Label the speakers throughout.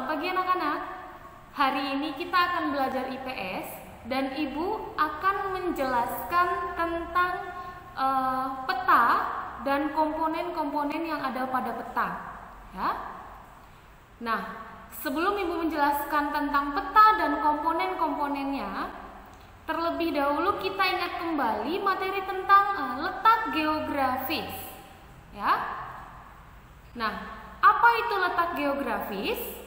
Speaker 1: Selamat pagi anak-anak. Hari ini kita akan belajar IPS dan Ibu akan menjelaskan tentang peta dan komponen-komponen yang ada pada peta. Ya. Nah, sebelum Ibu menjelaskan tentang peta dan komponen-komponennya, terlebih dahulu kita ingat kembali materi tentang letak geografis. Ya. Nah, apa itu letak geografis?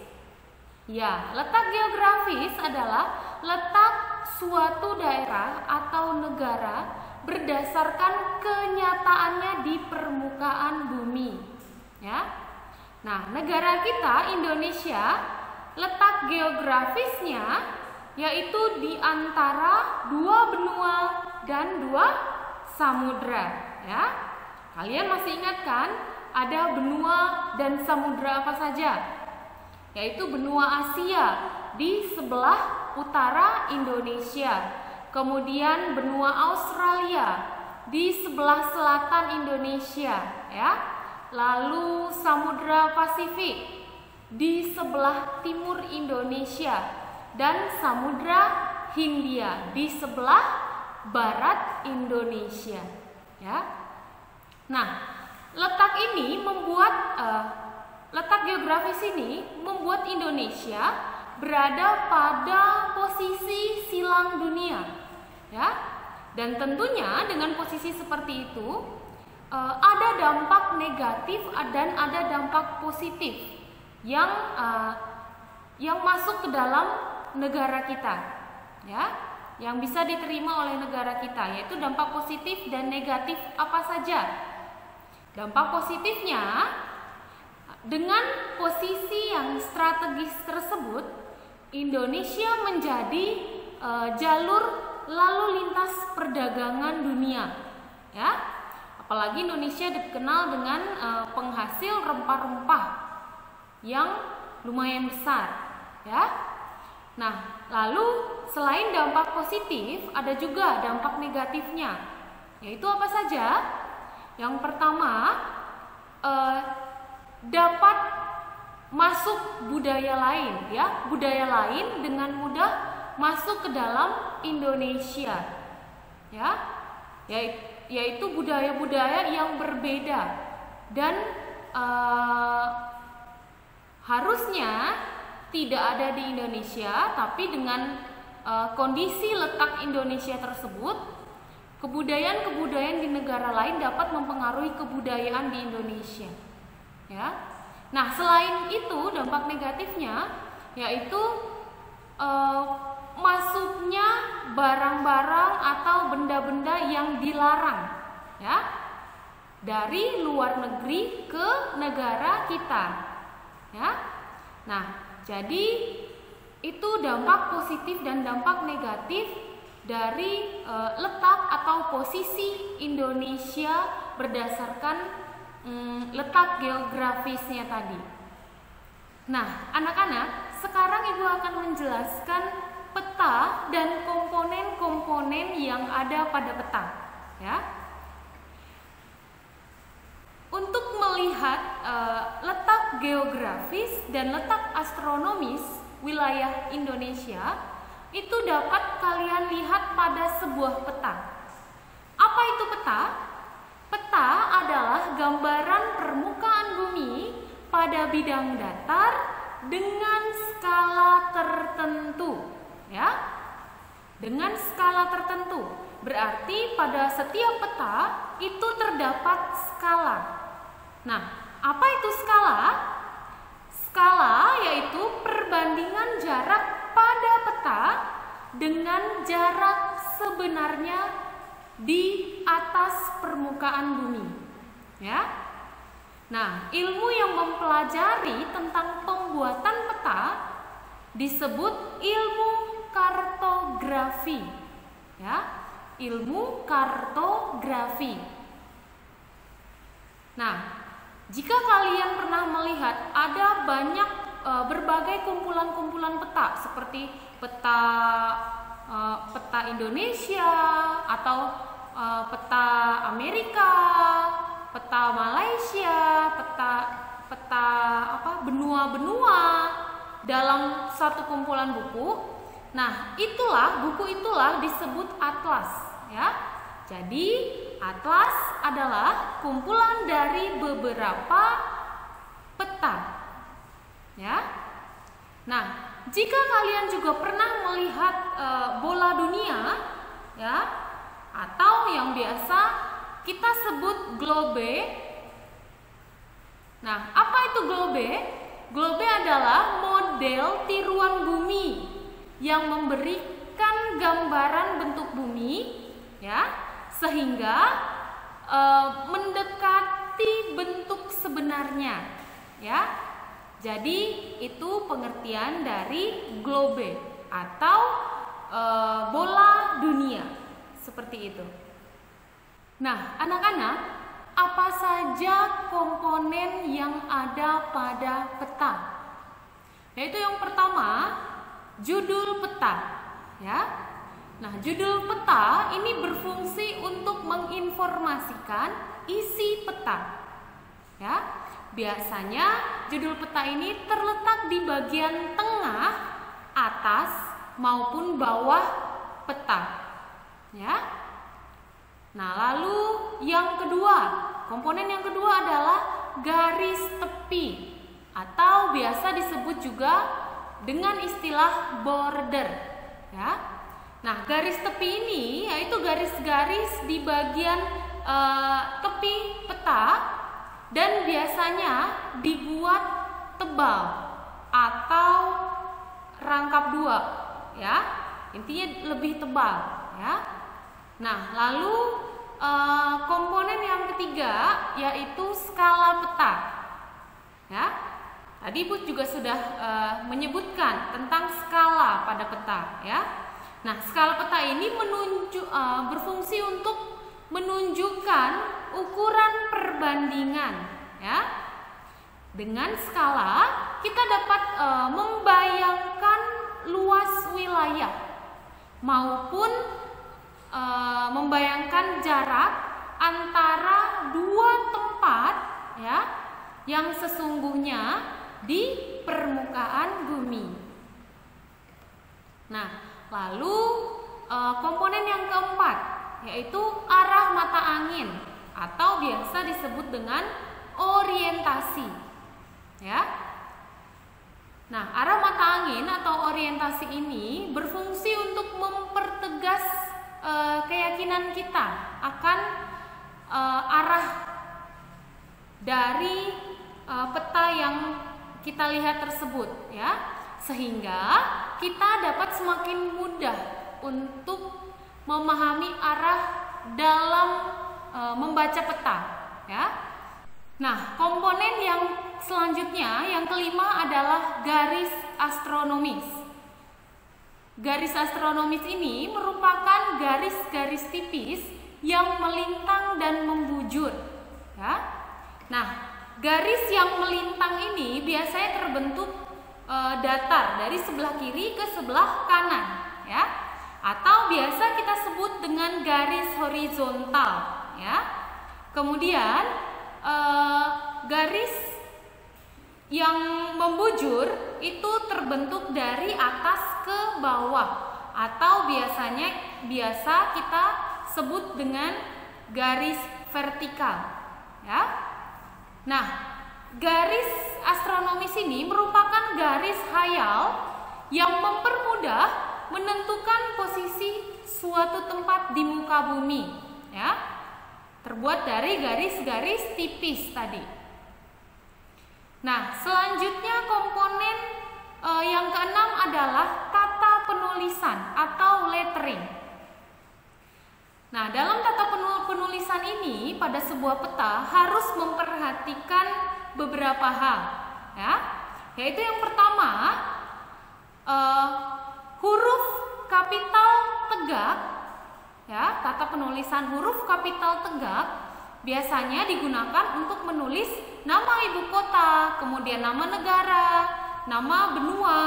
Speaker 1: Ya, letak geografis adalah letak suatu daerah atau negara berdasarkan kenyataannya di permukaan bumi. Ya. Nah, negara kita Indonesia, letak geografisnya yaitu di antara dua benua dan dua samudra. Ya. Kalian masih ingat kan? Ada benua dan samudra apa saja? Yaitu benua Asia di sebelah utara Indonesia, kemudian benua Australia di sebelah selatan Indonesia, ya. Lalu samudra Pasifik di sebelah timur Indonesia dan samudra Hindia di sebelah barat Indonesia, ya. Nah, letak geografis ini membuat Indonesia berada pada posisi silang dunia, ya. Dan tentunya dengan posisi seperti itu ada dampak negatif dan ada dampak positif yang masuk ke dalam negara kita, ya, yang bisa diterima oleh negara kita, yaitu dampak positif dan negatif apa saja. Dampak positifnya, dengan posisi yang strategis tersebut, Indonesia menjadi jalur lalu lintas perdagangan dunia, ya. Apalagi Indonesia dikenal dengan penghasil rempah-rempah yang lumayan besar, ya. Nah, lalu selain dampak positif, ada juga dampak negatifnya, yaitu apa saja? Yang pertama, dapat masuk budaya lain, ya, budaya lain dengan mudah masuk ke dalam Indonesia, ya, yaitu budaya-budaya yang berbeda dan harusnya tidak ada di Indonesia, tapi dengan kondisi letak Indonesia tersebut, kebudayaan-kebudayaan di negara lain dapat mempengaruhi kebudayaan di Indonesia. Ya. Nah, selain itu dampak negatifnya yaitu masuknya barang-barang atau benda-benda yang dilarang, ya, dari luar negeri ke negara kita. Ya. Nah, jadi itu dampak positif dan dampak negatif dari letak atau posisi Indonesia berdasarkan letak geografisnya tadi. Nah, anak-anak, sekarang Ibu akan menjelaskan peta dan komponen-komponen yang ada pada peta, ya. Untuk melihat letak geografis dan letak astronomis wilayah Indonesia, itu dapat kalian lihat pada sebuah peta. Apa itu peta? Peta adalah gambaran permukaan bumi pada bidang datar dengan skala tertentu, ya. Dengan skala tertentu. Berarti pada setiap peta itu terdapat skala. Nah, apa itu skala? Skala yaitu perbandingan jarak pada peta dengan jarak sebenarnya di atas permukaan bumi, ya. Nah, ilmu yang mempelajari tentang pembuatan peta disebut ilmu kartografi, ya. Ilmu kartografi. Nah, jika kalian pernah melihat ada banyak berbagai kumpulan-kumpulan peta seperti peta Indonesia atau peta Amerika, peta Malaysia, peta benua-benua dalam satu kumpulan buku. Nah, buku itulah disebut atlas, ya. Jadi, atlas adalah kumpulan dari beberapa peta, ya. Nah, jika kalian juga pernah melihat bola dunia, ya, atau yang biasa kita sebut globe. Nah, apa itu globe? Globe adalah model tiruan bumi yang memberikan gambaran bentuk bumi, ya, sehingga mendekati bentuk sebenarnya, ya. Jadi itu pengertian dari globe atau bola dunia, seperti itu. Nah, anak-anak, apa saja komponen yang ada pada peta? Yaitu yang pertama, judul peta, ya. Nah, judul peta ini berfungsi untuk menginformasikan isi peta, ya. Biasanya judul peta ini terletak di bagian tengah, atas maupun bawah peta, ya. Nah, lalu yang kedua, komponen yang kedua adalah garis tepi atau biasa disebut juga dengan istilah border, ya. Nah, garis tepi ini yaitu garis-garis di bagian tepi peta dan biasanya dibuat tebal atau rangkap dua, ya. Intinya lebih tebal, ya. Nah, lalu komponen yang ketiga yaitu skala peta, ya. Tadi Ibu juga sudah menyebutkan tentang skala pada peta, ya. Nah, skala peta ini berfungsi untuk menunjukkan ukuran perbandingan, ya. Dengan skala kita dapat membayangkan luas wilayah maupun membayangkan jarak antara dua tempat, ya, yang sesungguhnya di permukaan bumi. Nah, lalu komponen yang keempat yaitu arah mata angin atau biasa disebut dengan orientasi, ya. Nah, arah mata angin atau orientasi ini berfungsi untuk mempertegas keyakinan kita akan arah dari peta yang kita lihat tersebut, ya, sehingga kita dapat semakin mudah untuk memahami arah dalam membaca peta, ya. Nah, komponen yang selanjutnya yang kelima adalah garis astronomis. Garis astronomis ini merupakan garis-garis tipis yang melintang dan membujur, ya. Nah, garis yang melintang ini biasanya terbentuk datar dari sebelah kiri ke sebelah kanan, ya, atau biasa kita sebut dengan garis horizontal, ya. Kemudian garis yang membujur itu terbentuk dari atas ke bawah atau biasa kita sebut dengan garis vertikal, ya. Nah, garis astronomis ini merupakan garis khayal yang mempermudah menentukan posisi suatu tempat di muka bumi, ya. Terbuat dari garis-garis tipis tadi. Nah, selanjutnya komponen yang keenam adalah tata penulisan atau lettering. Nah, dalam tata penulisan ini pada sebuah peta harus memperhatikan beberapa hal, ya. Yaitu yang pertama, huruf kapital tegak, ya. Tata penulisan huruf kapital tegak biasanya digunakan untuk menulis nama ibu kota, kemudian nama negara, nama benua,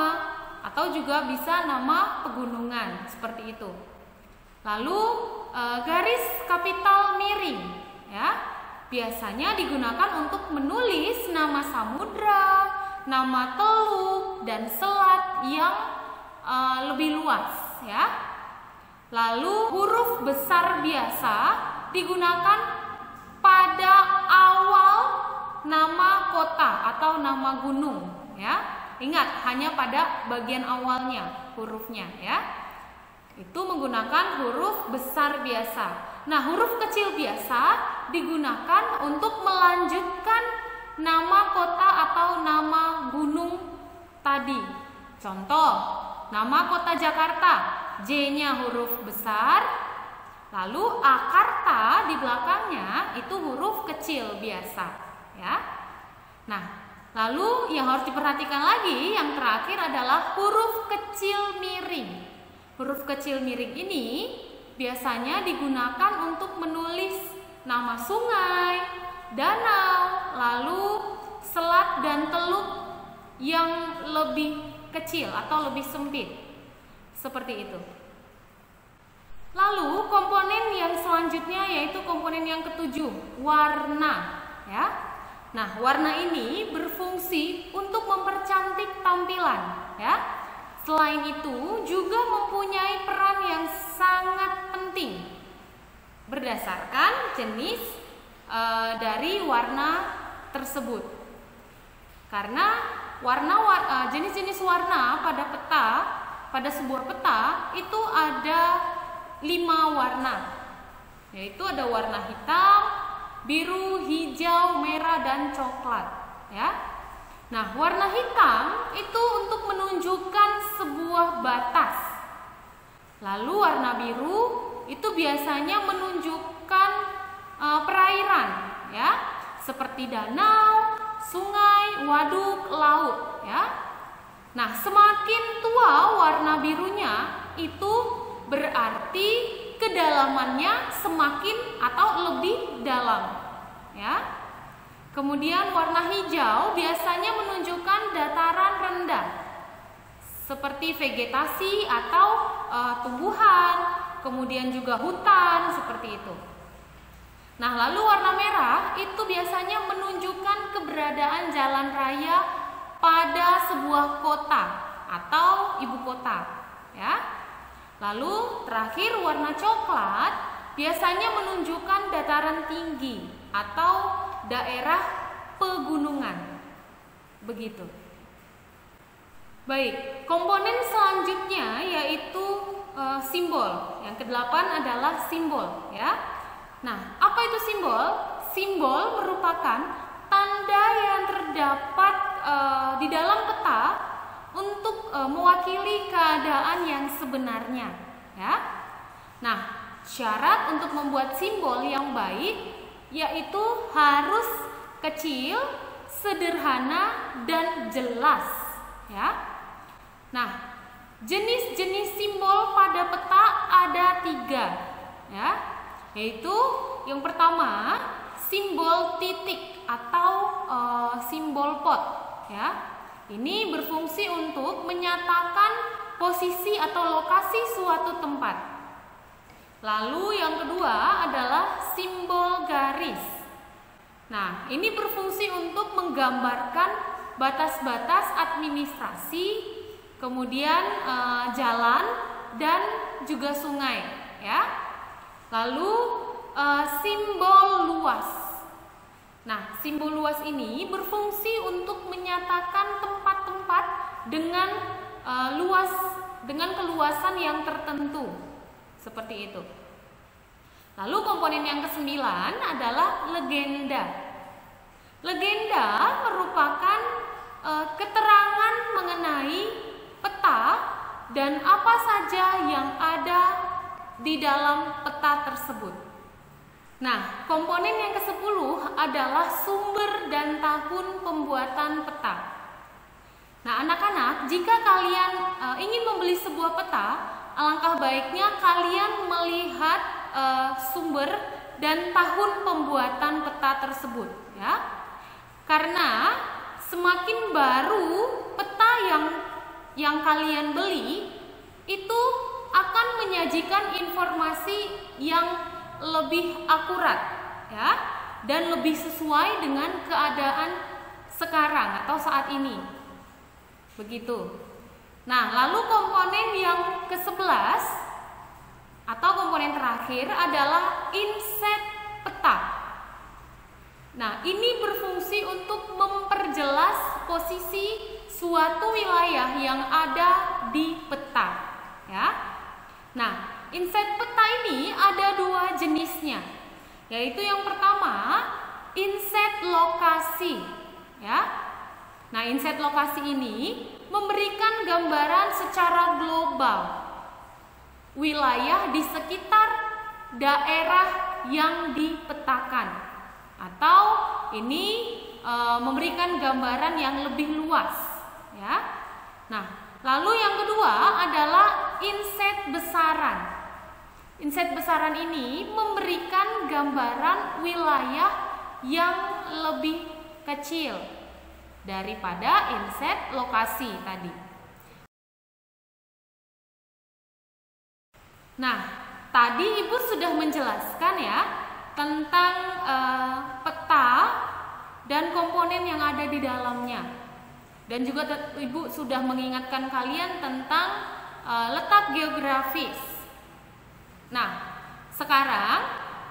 Speaker 1: atau juga bisa nama pegunungan, seperti itu. Lalu garis kapital miring, ya, biasanya digunakan untuk menulis nama samudra, nama teluk, dan selat yang lebih luas, ya. Lalu huruf besar biasa digunakan pada awal nama kota atau nama gunung, ya. Ingat, hanya pada bagian awalnya hurufnya, ya. Itu menggunakan huruf besar biasa. Nah, huruf kecil biasa digunakan untuk melanjutkan nama kota atau nama gunung tadi. Contoh, nama kota Jakarta, J-nya huruf besar, lalu Akarta di belakangnya itu huruf kecil biasa, ya. Nah, lalu yang harus diperhatikan lagi yang terakhir adalah huruf kecil miring. Huruf kecil miring ini biasanya digunakan untuk menulis nama sungai, danau, lalu selat dan teluk yang lebih kecil atau lebih sempit. Seperti itu. Lalu komponen yang selanjutnya yaitu komponen yang ketujuh, warna, ya. Nah, warna ini berfungsi untuk mempercantik tampilan, ya. Selain itu juga mempunyai peran yang sangat penting berdasarkan jenis dari warna tersebut. Karena jenis-jenis warna pada sebuah peta itu ada 5 warna, yaitu ada warna hitam, biru, hijau, merah, dan coklat, ya. Nah, warna hitam itu untuk menunjukkan sebuah batas. Lalu warna biru itu biasanya menunjukkan perairan, ya, seperti danau, sungai, waduk, laut, ya. Nah, semakin tua warna birunya itu berarti kedalamannya semakin atau lebih dalam, ya. Kemudian warna hijau biasanya menunjukkan dataran rendah seperti vegetasi atau tumbuhan, kemudian juga hutan seperti itu. Nah, lalu warna merah itu biasanya menunjukkan keberadaan jalan raya pada sebuah kota atau ibu kota, ya. Lalu terakhir warna coklat biasanya menunjukkan dataran tinggi atau daerah pegunungan. Begitu. Baik, komponen selanjutnya yaitu simbol. Yang ke-8 adalah simbol, ya. Nah, apa itu simbol? Simbol merupakan tanda yang terdapat di dalam peta untuk mewakili keadaan yang sebenarnya, ya. Nah, syarat untuk membuat simbol yang baik yaitu harus kecil, sederhana, dan jelas, ya. Nah, jenis-jenis simbol pada peta ada 3, ya, yaitu yang pertama simbol titik atau simbol pot, ya. Ini berfungsi untuk menyatakan posisi atau lokasi suatu tempat. Lalu yang kedua adalah simbol garis. Nah, ini berfungsi untuk menggambarkan batas-batas administrasi, kemudian jalan dan juga sungai, ya. Lalu simbol luas. Nah, simbol luas ini berfungsi untuk menyatakan tempat-tempat dengan keluasan yang tertentu. Seperti itu. Lalu komponen yang ke-9 adalah legenda. Legenda merupakan keterangan mengenai peta dan apa saja yang ada di dalam peta tersebut. Nah, komponen yang ke-10 adalah sumber dan tahun pembuatan peta. Nah, anak-anak, jika kalian ingin membeli sebuah peta, alangkah baiknya kalian melihat sumber dan tahun pembuatan peta tersebut, ya. Karena semakin baru peta yang kalian beli itu akan menyajikan informasi yang lebih akurat, ya, dan lebih sesuai dengan keadaan sekarang atau saat ini. Begitu. Nah, lalu komponen yang ke-11 atau komponen terakhir adalah inset peta. Nah, ini berfungsi untuk memperjelas posisi suatu wilayah yang ada di peta, ya. Nah, inset peta ini ada dua jenisnya, yaitu yang pertama inset lokasi, ya. Nah, inset lokasi ini memberikan gambaran secara global wilayah di sekitar daerah yang dipetakan, atau ini memberikan gambaran yang lebih luas, ya. Nah, lalu yang kedua adalah inset besaran. Inset besaran ini memberikan gambaran wilayah yang lebih kecil daripada inset lokasi tadi. Nah, tadi Ibu sudah menjelaskan ya tentang peta dan komponen yang ada di dalamnya. Dan juga Ibu sudah mengingatkan kalian tentang letak geografis. Nah, sekarang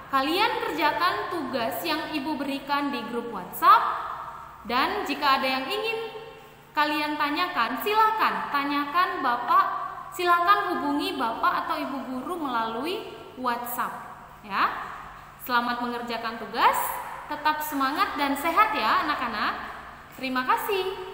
Speaker 1: kalian kerjakan tugas yang Ibu berikan di grup WhatsApp. Dan jika ada yang ingin kalian tanyakan, silakan tanyakan Bapak, silakan hubungi Bapak atau Ibu guru melalui WhatsApp, ya. Selamat mengerjakan tugas, tetap semangat dan sehat ya anak-anak. Terima kasih.